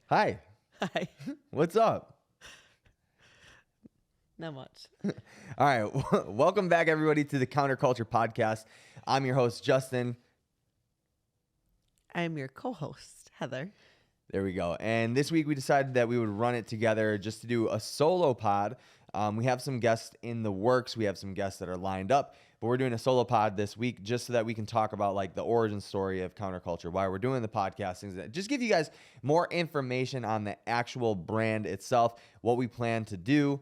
Hi, Hi. what's up? Not much. All right, welcome back, everybody, to the Counterculture Podcast. I'm your host, Justin. I'm your co-host, Heather. There we go. And this week we decided that we would run it together just to do a solo pod. We have some guests in the works. We have some guests that are lined up, but we're doing a solo pod this week just so that we can talk about like the origin story of Counterculture, why we're doing the podcast, things that just give you guys more information on the actual brand itself, what we plan to do.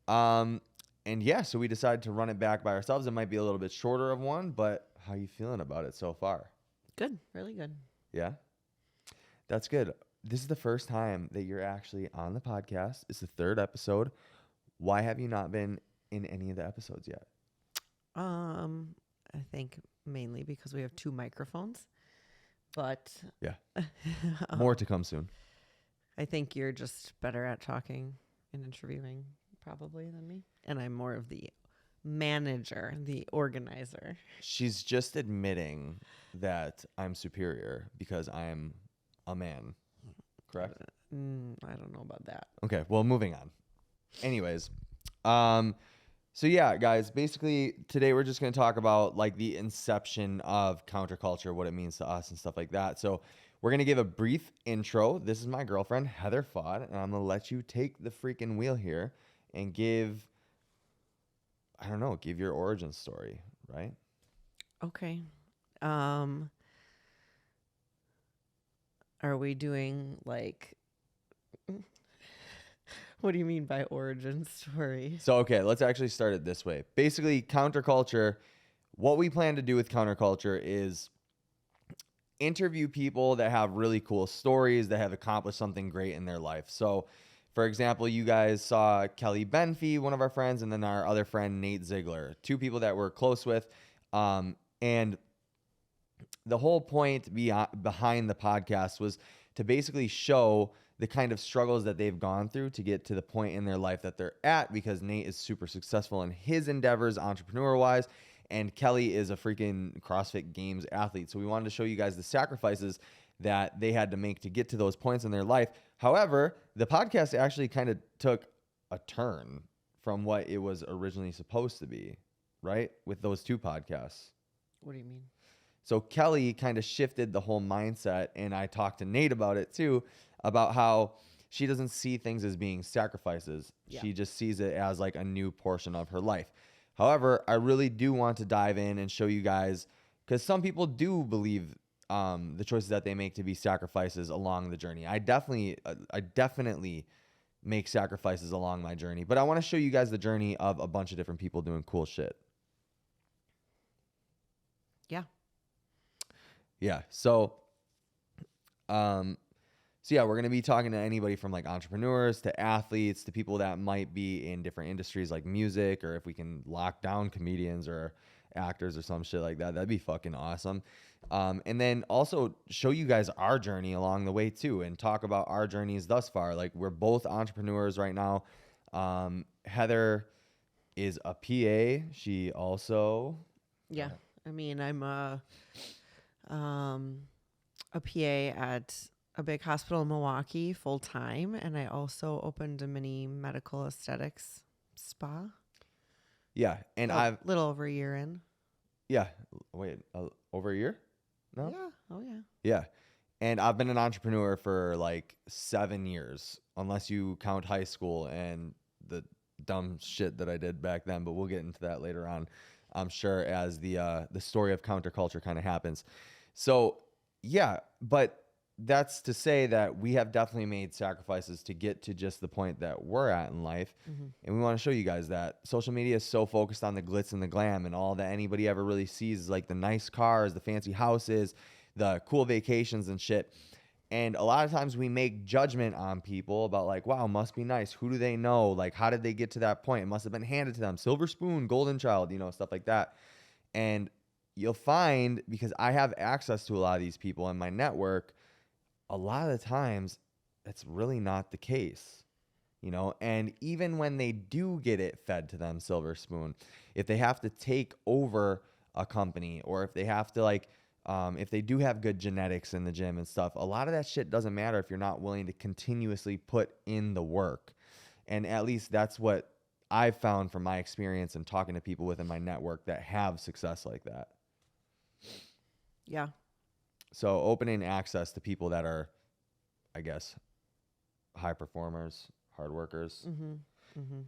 And yeah, so we decided to run it back by ourselves. It might be a little bit shorter of one, but how you feeling about it so far? Good. Really good. Yeah, that's good. This is the first time that you're actually on the podcast. It's the third episode. Why have you not been in any of the episodes yet? I think mainly because we have two microphones, but Yeah. More to come soon. I think you're just better at talking and interviewing probably than me. And I'm more of the manager, the organizer. She's just admitting that I'm superior because I'm a man. Correct? I don't know about that. Okay, well, moving on. Anyways, so yeah, guys, basically today we're just going to talk about like the inception of counterculture, what it means to us and stuff like that. So we're going to give a brief intro. This is my girlfriend, Heather Fudd, and I'm going to let you take the freaking wheel here and give your origin story, right? Okay. Are we doing like what do you mean by origin story? So, okay, let's actually start it this way. Basically, counterculture, what we plan to do with counterculture is interview people that have really cool stories, that have accomplished something great in their life. So, for example, you guys saw Kelly Benfey, one of our friends, and then our other friend, Nate Ziegler, two people that we're close with. And the whole point behind the podcast was to basically show the kind of struggles that they've gone through to get to the point in their life that they're at, because Nate is super successful in his endeavors entrepreneur wise, and Kelly is a freaking CrossFit Games athlete. So we wanted to show you guys the sacrifices that they had to make to get to those points in their life. However, the podcast actually kind of took a turn from what it was originally supposed to be, right? With those two podcasts. What do you mean? So Kelly kind of shifted the whole mindset, and I talked to Nate about it too, about how she doesn't see things as being sacrifices. Yeah. She just sees it as like a new portion of her life. However, I really do want to dive in and show you guys, because some people do believe the choices that they make to be sacrifices along the journey. I definitely make sacrifices along my journey, but I want to show you guys the journey of a bunch of different people doing cool shit. Yeah. Yeah. So yeah, we're going to be talking to anybody from like entrepreneurs to athletes to people that might be in different industries like music, or if we can lock down comedians or actors or some shit like that, that'd be fucking awesome. And then also show you guys our journey along the way too, and talk about our journeys thus far. Like, we're both entrepreneurs right now. Heather is a PA. She also... Yeah. I mean, I'm a PA at a big hospital in Milwaukee full time, and I also opened a mini medical aesthetics spa. Yeah, and a little over a year in. Yeah, wait, over a year? No? Yeah. Oh yeah. Yeah. And I've been an entrepreneur for like 7 years, unless you count high school and the dumb shit that I did back then, but we'll get into that later on, I'm sure, as the story of counterculture kind of happens. So, yeah, but that's to say that we have definitely made sacrifices to get to just the point that we're at in life. Mm-hmm. And we want to show you guys that social media is so focused on the glitz and the glam, and all that anybody ever really sees is like the nice cars, the fancy houses, the cool vacations and shit. And a lot of times we make judgment on people about like, wow, must be nice. Who do they know? Like, how did they get to that point? It must have been handed to them. Silver spoon, golden child, stuff like that. And you'll find, because I have access to a lot of these people in my network, a lot of the times that's really not the case, and even when they do get it fed to them silver spoon, if they have to take over a company, or if they have to like if they do have good genetics in the gym and stuff, a lot of that shit doesn't matter if you're not willing to continuously put in the work. And at least that's what I've found from my experience and talking to people within my network that have success like that. Yeah. So opening access to people that are, I guess, high performers, hard workers. Mm-hmm. Mm-hmm.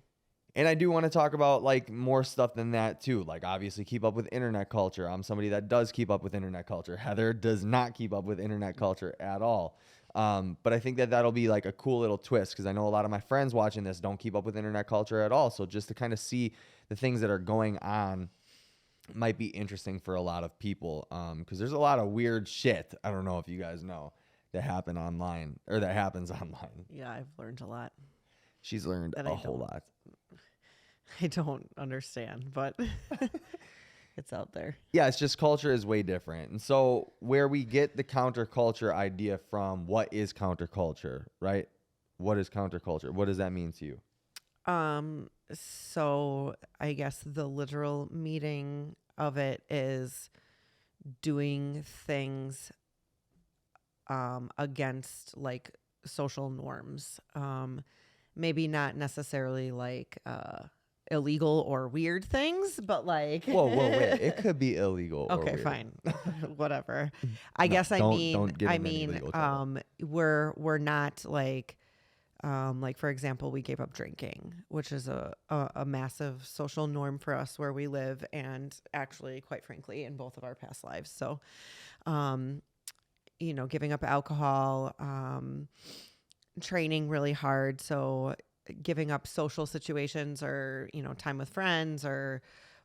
And I do want to talk about like more stuff than that too. Like obviously keep up with internet culture. I'm somebody that does keep up with internet culture. Heather does not keep up with internet culture at all. But I think that that'll be like a cool little twist because I know a lot of my friends watching this don't keep up with internet culture at all. So just to kind of see the things that are going on might be interesting for a lot of people. Because there's a lot of weird shit. I don't know if you guys know that happen online or that happens online. Yeah, I've learned a lot. She's learned And a whole lot. I don't understand, but it's out there. Yeah, it's just culture is way different. And so where we get the counterculture idea from, what is counterculture, right? What is counterculture? What does that mean to you? So I guess the literal meaning of it is doing things against like social norms. Maybe not necessarily like illegal or weird things, but like Whoa, wait. It could be illegal. or okay, weird. fine. Whatever. I No, guess I don't mean get in any legal trouble. we're not like for example, we gave up drinking, which is a massive social norm for us where we live and actually quite frankly in both of our past lives. So giving up alcohol, training really hard. So giving up social situations or, time with friends or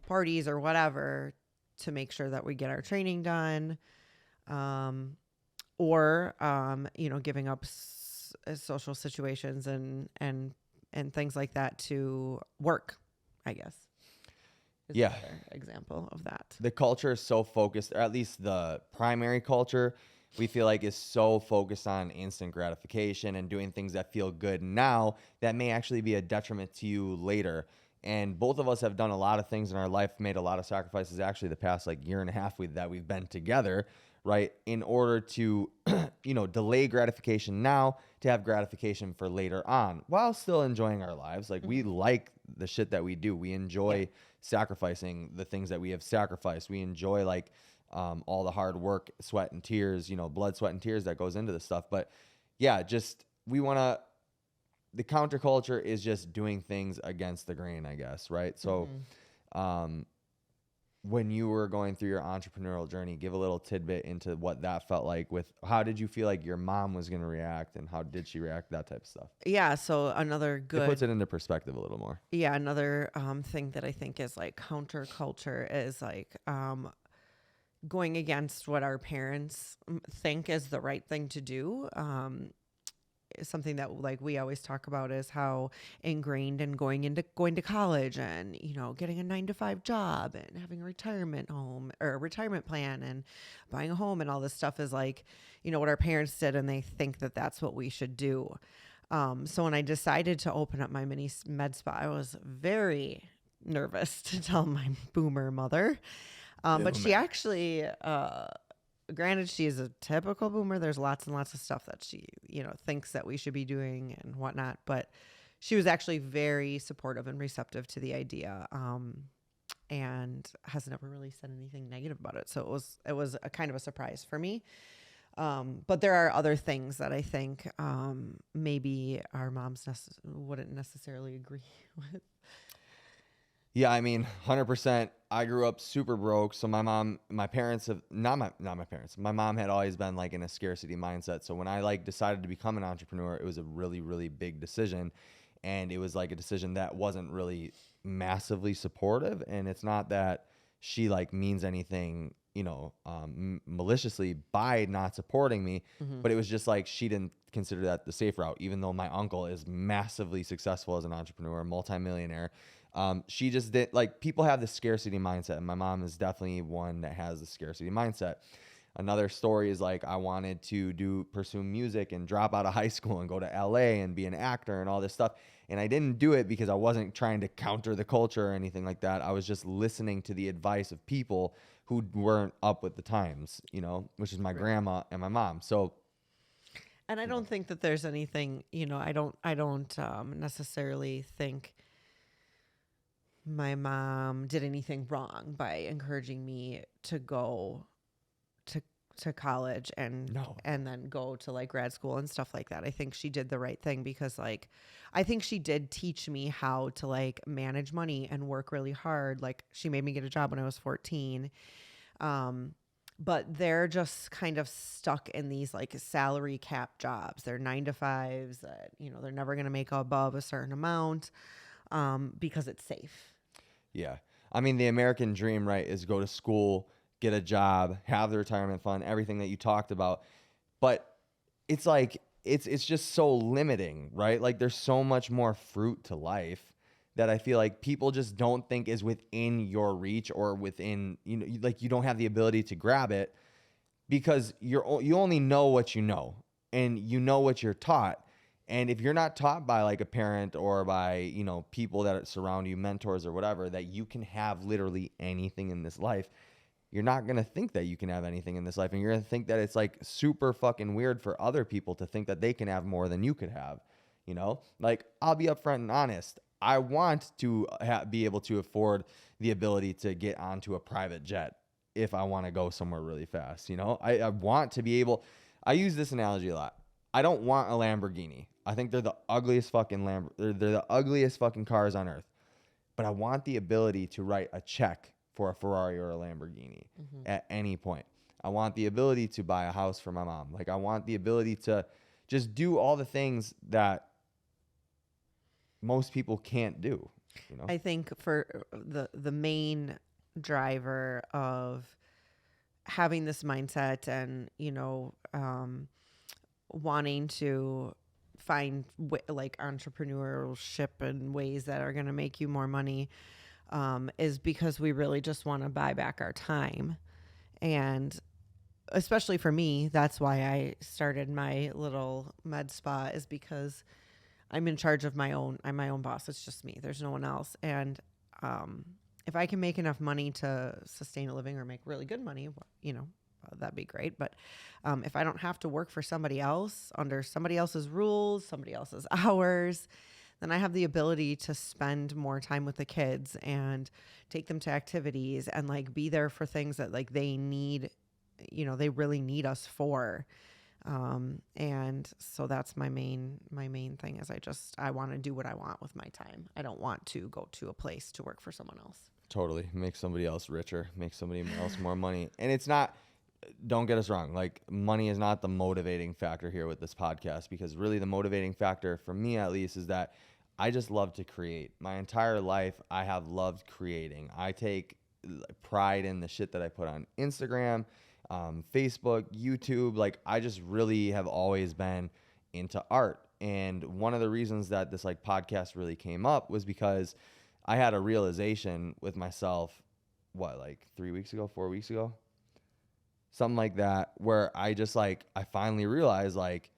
parties or whatever to make sure that we get our training done. Or giving up social situations and things like that to work, I guess. Is Yeah. another example of that. The culture is so focused, or at least the primary culture, we feel like is so focused on instant gratification and doing things that feel good now that may actually be a detriment to you later. And both of us have done a lot of things in our life, made a lot of sacrifices actually the past like year and a half that we've been together, right? In order to, delay gratification now to have gratification for later on while still enjoying our lives. Like we like the shit that we do. We enjoy sacrificing the things that we have sacrificed. We enjoy like, all the hard work, sweat and tears, blood, sweat and tears that goes into this stuff. But yeah, just the counterculture is just doing things against the grain, I guess. Right. So, when you were going through your entrepreneurial journey, give a little tidbit into what that felt like with how did you feel like your mom was going to react and how did she react, that type of stuff. Yeah. So another It good, puts it into perspective a little more. yeah. Another, thing that I think is like counterculture is like, going against what our parents think is the right thing to do. Is something that like we always talk about is how ingrained in going to college and getting a 9-to-5 job and having a retirement home or a retirement plan and buying a home and all this stuff is like what our parents did and they think that that's what we should do. So when I decided to open up my mini med spa, I was very nervous to tell my boomer mother. But she actually, granted, she is a typical boomer. There's lots and lots of stuff that she, thinks that we should be doing and whatnot. But she was actually very supportive and receptive to the idea, and has never really said anything negative about it. So it was a kind of a surprise for me. But there are other things that I think maybe our moms wouldn't necessarily agree with. Yeah, I mean, 100%. I grew up super broke. So my mom had always been like in a scarcity mindset. So when I like decided to become an entrepreneur, it was a really, really big decision. And it was like a decision that wasn't really massively supportive. And it's not that she like means anything, maliciously by not supporting me, but it was just like she didn't consider that the safe route, even though my uncle is massively successful as an entrepreneur, multimillionaire. She just did like people have the scarcity mindset, and my mom is definitely one that has the scarcity mindset. Another story is like I wanted to pursue music and drop out of high school and go to LA and be an actor and all this stuff. And I didn't do it because I wasn't trying to counter the culture or anything like that. I was just listening to the advice of people who weren't up with the times, which is my grandma and my mom. So, and I don't think that there's anything, I don't necessarily think my mom did anything wrong by encouraging me to go to college and No. and then go to like grad school and stuff like that. I think she did the right thing because like I think she did teach me how to like manage money and work really hard. Like she made me get a job when I was 14. But they're just kind of stuck in these like salary cap jobs. They're 9 to 5s that, they're never going to make above a certain amount because it's safe. Yeah. I mean, the American dream, right, is go to school, get a job, have the retirement fund, everything that you talked about. But it's like, it's just so limiting, right? Like there's so much more fruit to life that I feel like people just don't think is within your reach or within, like you don't have the ability to grab it because you only know what you know and you know what you're taught. And if you're not taught by like a parent or by, people that surround you, mentors or whatever, that you can have literally anything in this life, you're not going to think that you can have anything in this life. And you're going to think that it's like super fucking weird for other people to think that they can have more than you could have. Like I'll be upfront and honest. I want to be able to afford the ability to get onto a private jet if I want to go somewhere really fast. I want to be able, I use this analogy a lot. I don't want a Lamborghini. I think they're the ugliest fucking they're the ugliest fucking cars on earth. But I want the ability to write a check for a Ferrari or a Lamborghini at any point. I want the ability to buy a house for my mom. Like I want the ability to just do all the things that most people can't do. I think for the main driver of having this mindset and wanting to find like entrepreneurship and ways that are going to make you more money is because we really just want to buy back our time. And especially for me, that's why I started my little med spa, is because I'm in charge of I'm my own boss. It's just me. There's no one else. And if I can make enough money to sustain a living or make really good money, that'd be great. But if I don't have to work for somebody else under somebody else's rules, somebody else's hours, then I have the ability to spend more time with the kids and take them to activities and like be there for things that like they need, they really need us for. And so that's my main thing is I want to do what I want with my time. I don't want to go to a place to work for someone else. Totally. Make somebody else richer, make somebody else more money. And it's not, don't get us wrong, like money is not the motivating factor here with this podcast, because really the motivating factor for me at least is that I just love to create. My entire life I have loved creating. I take pride in the shit that I put on Instagram, Facebook, YouTube. Like I just really have always been into art. And one of the reasons that this like podcast really came up was because I had a realization with myself, like 3 weeks ago, 4 weeks ago, something like that, where I just like, I finally realized like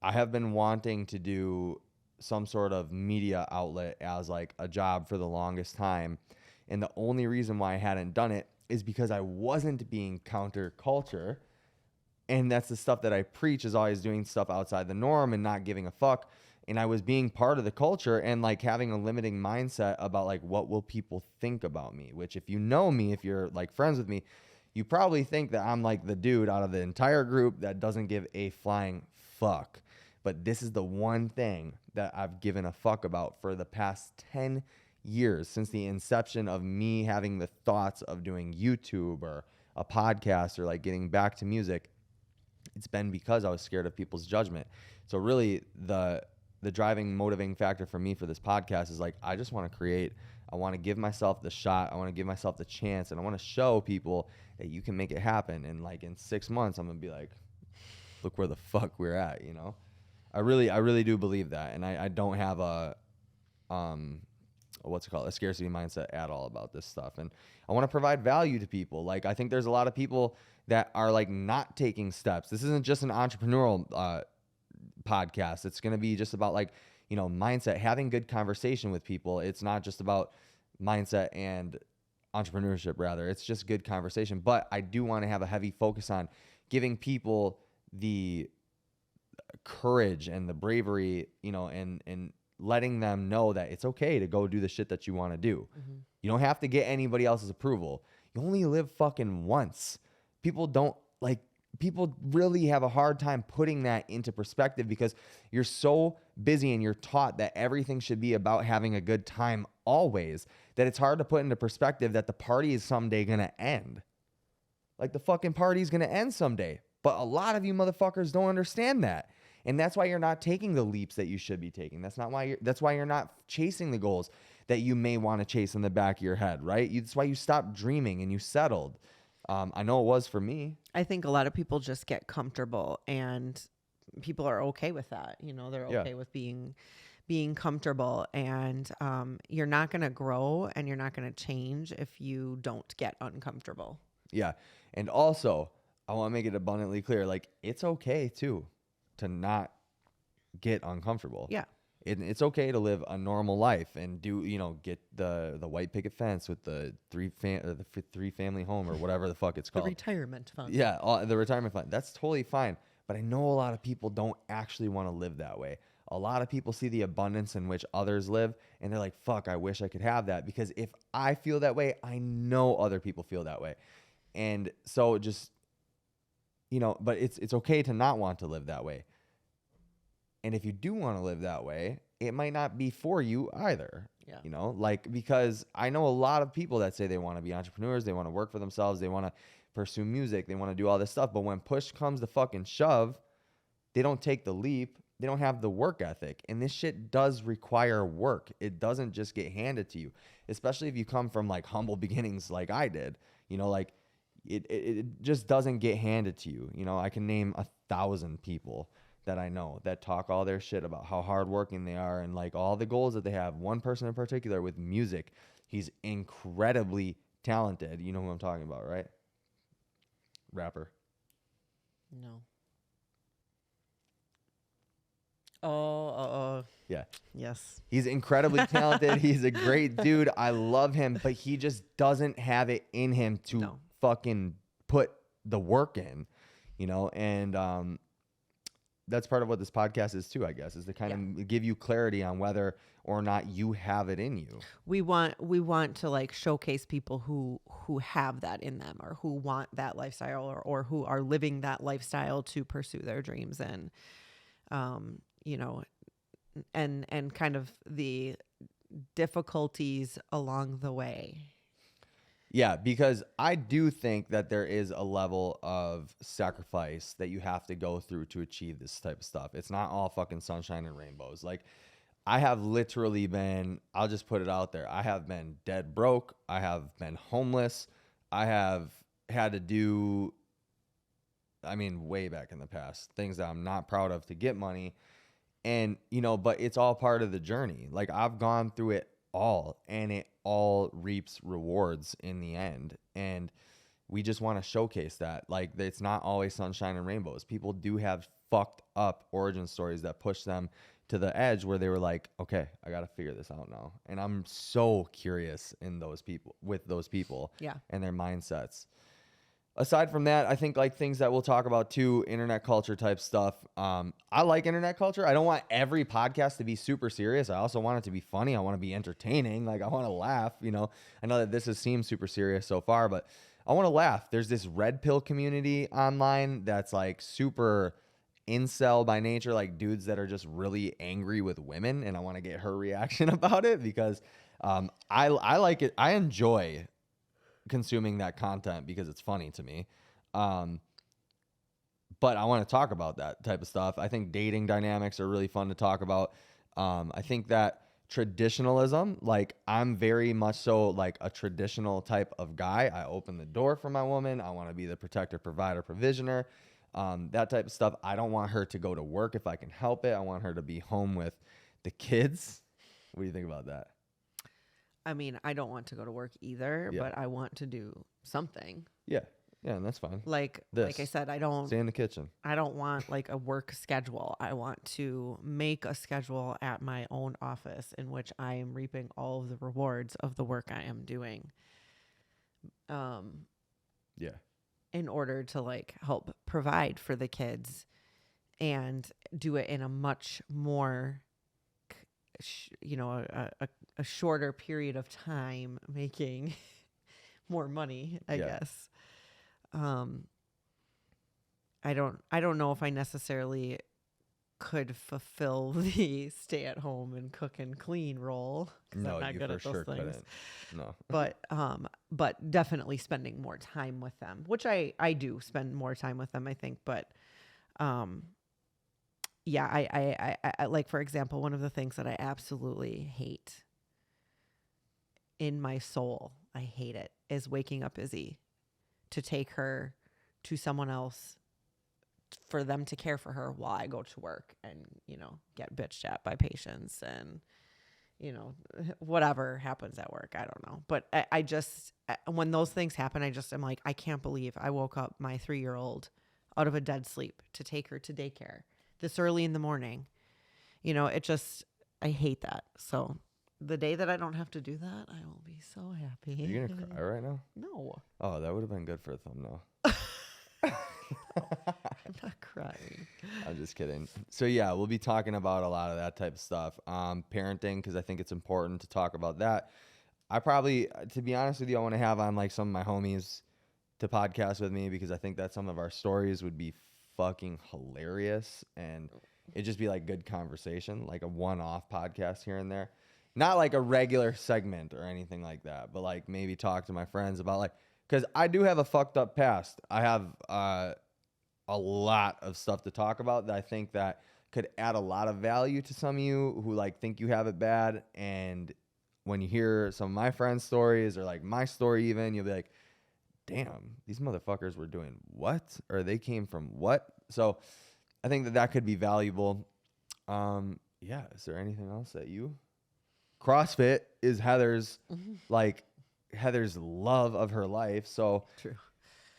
I have been wanting to do some sort of media outlet as like a job for the longest time. And the only reason why I hadn't done it is because I wasn't being counterculture. And that's the stuff that I preach, is always doing stuff outside the norm and not giving a fuck. And I was being part of the culture and like having a limiting mindset about like, what will people think about me? Which if you know me, if you're like friends with me, you probably think that I'm like the dude out of the entire group that doesn't give a flying fuck. But this is the one thing that I've given a fuck about for the past 10 years, since the inception of me having the thoughts of doing YouTube or a podcast or like getting back to music. It's been because I was scared of people's judgment. So really the driving motivating factor for me for this podcast is like, I just want to create. I want to give myself the shot. I want to give myself the chance. And I want to show people that you can make it happen. And like in 6 months, I'm going to be like, look where the fuck we're at, I really do believe that. And I don't have a scarcity mindset at all about this stuff. And I want to provide value to people. Like, I think there's a lot of people that are like not taking steps. This isn't just an entrepreneurial podcast. It's going to be just about like, mindset, having good conversation with people. It's not just about mindset and entrepreneurship rather. It's just good conversation. But I do want to have a heavy focus on giving people the courage and the bravery, you know, and letting them know that it's okay to go do the shit that you want to do. Mm-hmm. You don't have to get anybody else's approval. You only live fucking once. People don't like, people really have a hard time putting that into perspective because you're so busy and you're taught that everything should be about having a good time always, that it's hard to put into perspective that the party is someday going to end. Like the fucking party is going to end someday. But a lot of you motherfuckers don't understand that. And that's why you're not taking the leaps that you should be taking. That's why you're not chasing the goals that you may want to chase in the back of your head, right? That's why you stopped dreaming and you settled. I know it was for me. I think a lot of people just get comfortable, and people are okay with that. You know, they're okay with being comfortable, and you're not going to grow and you're not going to change if you don't get uncomfortable. Yeah. And also, I want to make it abundantly clear, like, it's okay too to not get uncomfortable. Yeah. It's okay to live a normal life and do, you know, get the white picket fence with the three family home or whatever the fuck it's The called. retirement fund. Yeah, the retirement fund. That's totally fine. But I know a lot of people don't actually want to live that way. A lot of people see the abundance in which others live and they're like, fuck, I wish I could have that. Because if I feel that way, I know other people feel that way. And so just, you know, but it's okay to not want to live that way. And if you do want to live that way, it might not be for you either. Yeah. You know, like, because I know a lot of people that say they want to be entrepreneurs, they want to work for themselves, they want to pursue music, they want to do all this stuff. But when push comes to fucking shove, they don't take the leap. They don't have the work ethic. And this shit does require work. It doesn't just get handed to you, especially if you come from like humble beginnings like I did. You know, like it just doesn't get handed to you. You know, I can name 1,000 people that I know that talk all their shit about how hardworking they are and like all the goals that they have. One person in particular with music, he's incredibly talented. You know who I'm talking about, right? Rapper. No. Oh. Yeah. Yes. He's incredibly talented. He's a great dude. I love him, but he just doesn't have it in him to fucking put the work in, you know? And that's part of what this podcast is too, I guess, is to kind of give you clarity on whether or not you have it in you. We want to like showcase people who have that in them, or who want that lifestyle, or who are living that lifestyle to pursue their dreams, and you know, and kind of the difficulties along the way. Yeah, because I do think that there is a level of sacrifice that you have to go through to achieve this type of stuff. It's not all fucking sunshine and rainbows. Like, I have literally been, I'll just put it out there, I have been dead broke. I have been homeless. I have had to do, I mean, way back in the past, things that I'm not proud of to get money. And, you know, but it's all part of the journey. Like, I've gone through it all, and it all reaps rewards in the end. And we just want to showcase that. Like, it's not always sunshine and rainbows. People do have fucked up origin stories that push them to the edge where they were like, okay, I got to figure this out now. And I'm so curious in those people, with those people, and their mindsets. Aside from that, I think like things that we'll talk about too, internet culture type stuff. I like internet culture. I don't want every podcast to be super serious. I also want it to be funny. I want to be entertaining. Like, I want to laugh, you know. I know that this has seemed super serious so far, but I want to laugh. There's this red pill community online that's like super incel by nature, like dudes that are just really angry with women, and I want to get her reaction about it because I like it. I enjoy consuming that content because it's funny to me. But I want to talk about that type of stuff. I think dating dynamics are really fun to talk about. I think that traditionalism, like, I'm very much so like a traditional type of guy. I open the door for my woman. I want to be the protector, provider, provisioner, that type of stuff. I don't want her to go to work if I can help it. I want her to be home with the kids. What do you think about that? I mean, I don't want to go to work either, but I want to do something. Yeah, and that's fine. Like I said, I don't stay in the kitchen. I don't want like a work schedule. I want to make a schedule at my own office in which I am reaping all of the rewards of the work I am doing. Yeah. in order to like help provide for the kids and do it in a much more a shorter period of time, making more money, I Yeah. guess. I don't know if I necessarily could fulfill the stay at home and cook and clean role, because No, I'm not you good for at those sure things. couldn't. No. But definitely spending more time with them, which I do spend more time with them, I think. But um, yeah, I like, for example, one of the things that I absolutely hate in my soul, I hate it, is waking up Izzy to take her to someone else for them to care for her while I go to work and, get bitched at by patients and, whatever happens at work. I don't know. But I just, when those things happen, I'm like, I can't believe I woke up my 3-year-old out of a dead sleep to take her to daycare this early in the morning. I hate that. So the day that I don't have to do that, I will be so happy. Are you gonna cry right now? No, Oh, that would have been good for a thumbnail. I'm not crying. I'm just kidding. So yeah, we'll be talking about a lot of that type of stuff. Parenting, because I think it's important to talk about that. I probably, to be honest with you, I want to have on like some of my homies to podcast with me, because I think that some of our stories would be fucking hilarious, and it'd just be like good conversation, like a one-off podcast here and there. Not like a regular segment or anything like that, but like maybe talk to my friends about like, because I do have a fucked up past. I have a lot of stuff to talk about that I think that could add a lot of value to some of you who like think you have it bad. And when you hear some of my friends' stories, or like my story even, you'll be like, damn, these motherfuckers were doing what? Or they came from what? So I think that that could be valuable. Yeah. Is there anything else that you... CrossFit is Heather's, like Heather's love of her life. So True.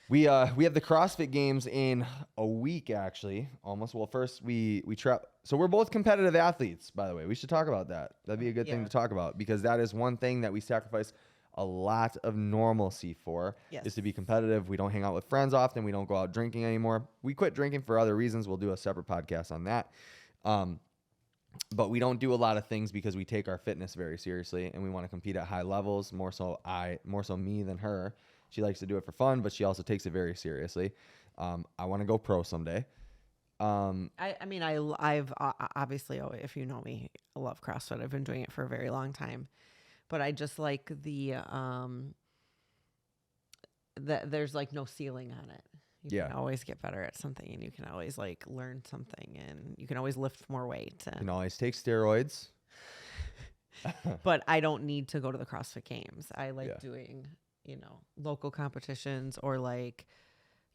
we have the CrossFit Games in a week, actually, almost. Well, first we trap. So we're both competitive athletes, by the way. We should talk about that. That'd be a good thing to talk about, because that is one thing that we sacrifice a lot of normalcy for, is to be competitive. We don't hang out with friends often. We don't go out drinking anymore. We quit drinking for other reasons. We'll do a separate podcast on that. But we don't do a lot of things because we take our fitness very seriously, and we want to compete at high levels. More so me than her. She likes to do it for fun, but she also takes it very seriously. I want to go pro someday. I've obviously, if you know me, I love CrossFit. I've been doing it for a very long time, but I just like that there's like no ceiling on it. You can always get better at something, and you can always like learn something, and you can always lift more weight. You can always take steroids. But I don't need to go to the CrossFit Games. I like doing, local competitions, or like,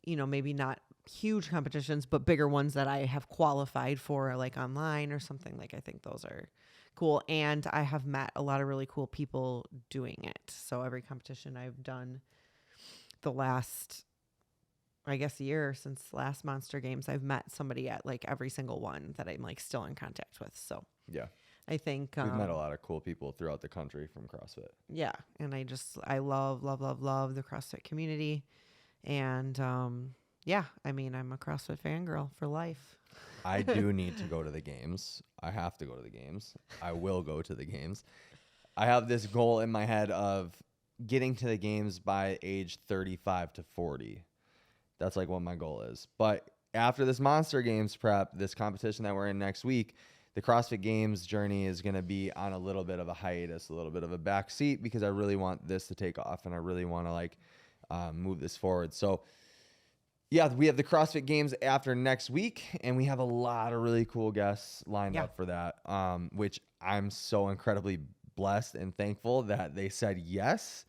maybe not huge competitions, but bigger ones that I have qualified for, like online or something. Like, I think those are cool. And I have met a lot of really cool people doing it. So every competition I've done the last, I guess, year since last Monster Games, I've met somebody at like every single one that I'm like still in contact with. So yeah, I think we've met a lot of cool people throughout the country from CrossFit. Yeah, and I love the CrossFit community, and yeah, I mean, I'm a CrossFit fangirl for life. I do need to go to the games. I have to go to the games. I will go to the games. I have this goal in my head of getting to the games by age 35 to 40. That's like what my goal is. But after this Monster Games prep, this competition that we're in next week, the CrossFit Games journey is going to be on a little bit of a hiatus, a little bit of a back seat, because I really want this to take off, and I really want to like move this forward. So yeah, we have the CrossFit Games after next week, and we have a lot of really cool guests lined up for that, which I'm so incredibly blessed and thankful that they said yes.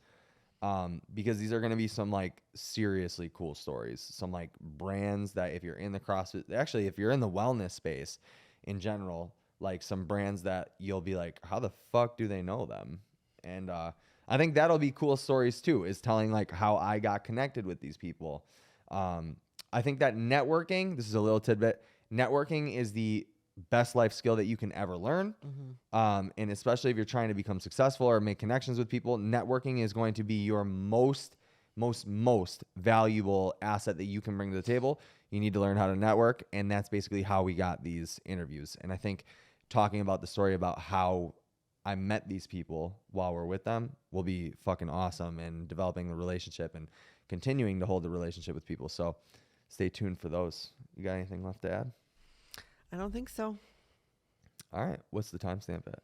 Because these are going to be some like seriously cool stories, some like brands that if you're in the CrossFit, actually, if you're in the wellness space in general, like some brands that you'll be like, how the fuck do they know them? And I think that'll be cool stories too, is telling like how I got connected with these people. I think that networking, this is a little tidbit, networking is the best life skill that you can ever learn. And especially if you're trying to become successful or make connections with people, networking is going to be your most most valuable asset that you can bring to the table. You need to learn how to network, and that's basically how we got these interviews. And I think talking about the story about how I met these people while we're with them will be fucking awesome, and developing the relationship and continuing to hold the relationship with people. So stay tuned for those. You got anything left to add? I don't think so. All right. What's the timestamp at?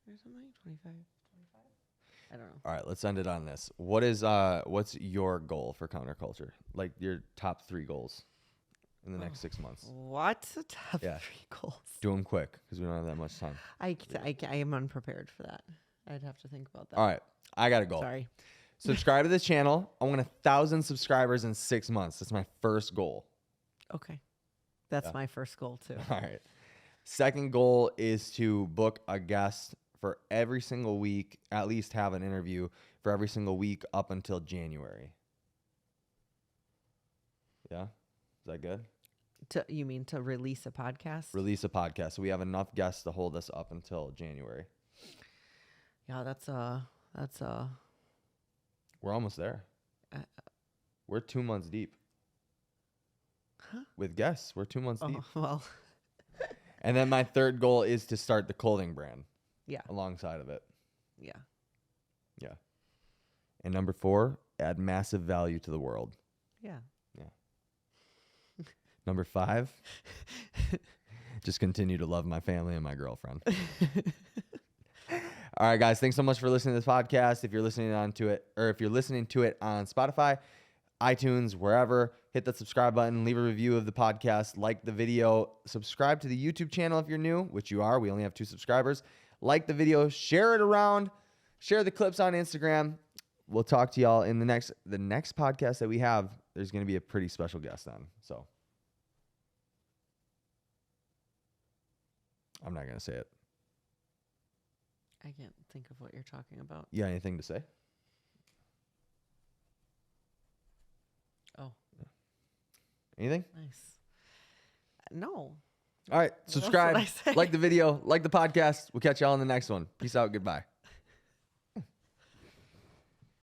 25:50 or something. 25. I don't know. All right, let's end it on this. What's your goal for counterculture? Like your top 3 goals in the next 6 months. What? Top Yeah. 3 goals. Do them quick because we don't have that much time. I am unprepared for that. I'd have to think about that. All right, I got a goal. Sorry. Subscribe to this channel. I want 1,000 subscribers in 6 months. That's my first goal. Okay. That's Yeah. my first goal too. All right. Second goal is to book a guest for every single week, at least have an interview for every single week up until January. Yeah? Is that good? You mean to release a podcast? Release a podcast. So we have enough guests to hold us up until January. Yeah, that's We're almost there. We're 2 months deep. Huh? With guests, we're 2 months deep. Well. And then my third goal is to start the clothing brand. Yeah. Alongside of it. Yeah. Yeah. And number 4, add massive value to the world. Yeah. Yeah. Number 5, just continue to love my family and my girlfriend. All right, guys. Thanks so much for listening to this podcast. If you're listening to it on Spotify, iTunes, wherever, hit that subscribe button, leave a review of the podcast, like the video, subscribe to the YouTube channel if you're new, which you are. We only have 2 subscribers. Like the video, share it around, share the clips on Instagram. We'll talk to y'all in the next podcast that we have. There's going to be a pretty special guest on. So I'm not going to say it. I can't think of what you're talking about. You got anything to say? Oh. Anything? Nice. No. All right. else would Subscribe, I say? like the video, like the podcast. We'll catch y'all in the next one. Peace out. Goodbye.